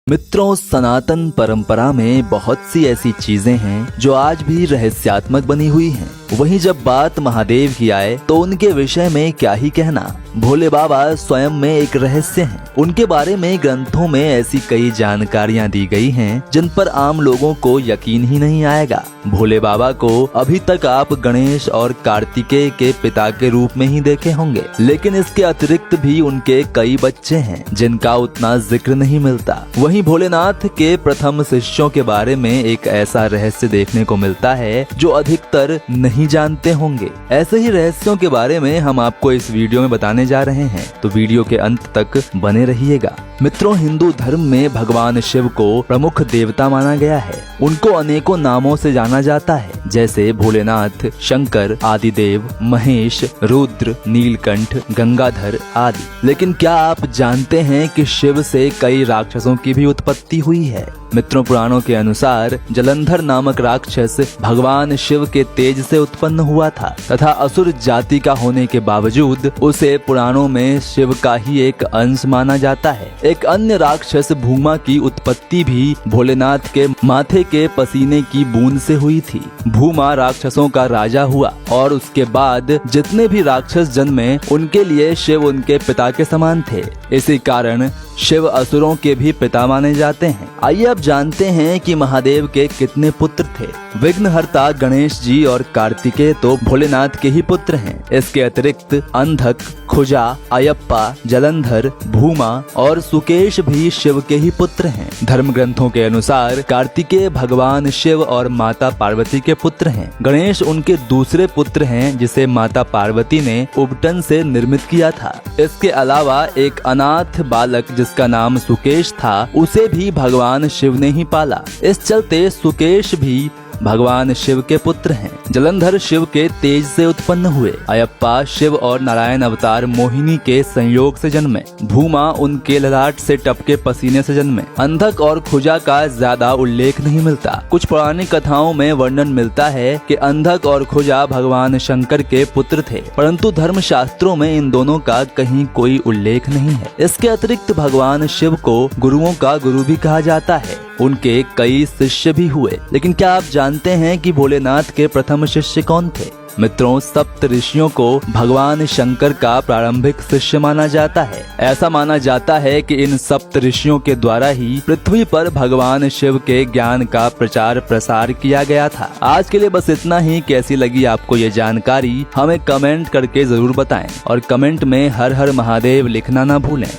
मित्रों, सनातन परंपरा में बहुत सी ऐसी चीजें हैं जो आज भी रहस्यात्मक बनी हुई हैं। वहीं जब बात महादेव की आए तो उनके विषय में क्या ही कहना। भोले बाबा स्वयं में एक रहस्य हैं। उनके बारे में ग्रंथों में ऐसी कई जानकारियां दी गई हैं जिन पर आम लोगों को यकीन ही नहीं आएगा। भोले बाबा को अभी तक आप गणेश और कार्तिकेय के पिता के रूप में ही देखे होंगे, लेकिन इसके अतिरिक्त भी उनके कई बच्चे हैं जिनका उतना जिक्र नहीं मिलता। वहीं भोलेनाथ के प्रथम शिष्यों के बारे में एक ऐसा रहस्य देखने को मिलता है जो अधिकतर नहीं जानते होंगे। ऐसे ही रहस्यों के बारे में हम आपको इस वीडियो में बताने जा रहे हैं, तो वीडियो के अंत तक बने रहिएगा। मित्रों, हिंदू धर्म में भगवान शिव को प्रमुख देवता माना गया है। उनको अनेकों नामों से जाना जाता है, जैसे भोलेनाथ, शंकर, आदिदेव, महेश, रुद्र, नीलकंठ, गंगाधर आदि। लेकिन क्या आप जानते हैं कि शिव से कई राक्षसों की भी उत्पत्ति हुई है? मित्रों, पुराणों के अनुसार जलंधर नामक राक्षस भगवान शिव के तेज से उत्पन्न हुआ था तथा असुर जाति का होने के बावजूद उसे पुराणों में शिव का ही एक अंश माना जाता है। एक अन्य राक्षस भूमा की उत्पत्ति भी भोलेनाथ के माथे के पसीने की बूंद से हुई थी। भूमा राक्षसों का राजा हुआ और उसके बाद जितने भी राक्षस जन्मे उनके लिए शिव उनके पिता के समान थे। इसी कारण शिव असुरों के भी पिता माने जाते हैं। आइए अब जानते हैं कि महादेव के कितने पुत्र थे। विघ्नहर्ता गणेश जी और कार्तिकेय तो भोलेनाथ के ही पुत्र हैं। इसके अतिरिक्त अंधक, खुजा, अयप्पा, जलंधर, भूमा और सुकेश भी शिव के ही पुत्र हैं। धर्म ग्रंथों के अनुसार कार्तिकेय भगवान शिव और माता पार्वती के पुत्र हैं। गणेश उनके दूसरे पुत्र हैं जिसे माता पार्वती ने उबटन से निर्मित किया था। इसके अलावा एक अनाथ बालक जिसका नाम सुकेश था, उसे भी भगवान शिव ने ही पाला। इस चलते सुकेश भी भगवान शिव के पुत्र हैं। जलंधर शिव के तेज से उत्पन्न हुए। अयप्पा शिव और नारायण अवतार मोहिनी के संयोग से जन्मे। भूमा उनके ललाट से टपके पसीने से जन्मे। अंधक और खुजा का ज्यादा उल्लेख नहीं मिलता। कुछ पौराणिक कथाओं में वर्णन मिलता है कि अंधक और खुजा भगवान शंकर के पुत्र थे, परंतु धर्म शास्त्रों में इन दोनों का कहीं कोई उल्लेख नहीं है। इसके अतिरिक्त भगवान शिव को गुरुओं का गुरु भी कहा जाता है। उनके कई शिष्य भी हुए, लेकिन क्या आप जानते हैं कि भोलेनाथ के प्रथम शिष्य कौन थे? मित्रों, सप्त ऋषियों को भगवान शंकर का प्रारंभिक शिष्य माना जाता है। ऐसा माना जाता है कि इन सप्त ऋषियों के द्वारा ही पृथ्वी पर भगवान शिव के ज्ञान का प्रचार प्रसार किया गया था। आज के लिए बस इतना ही। कैसी लगी आपको ये जानकारी हमें कमेंट करके जरूर बताएं और कमेंट में हर हर महादेव लिखना ना भूलें।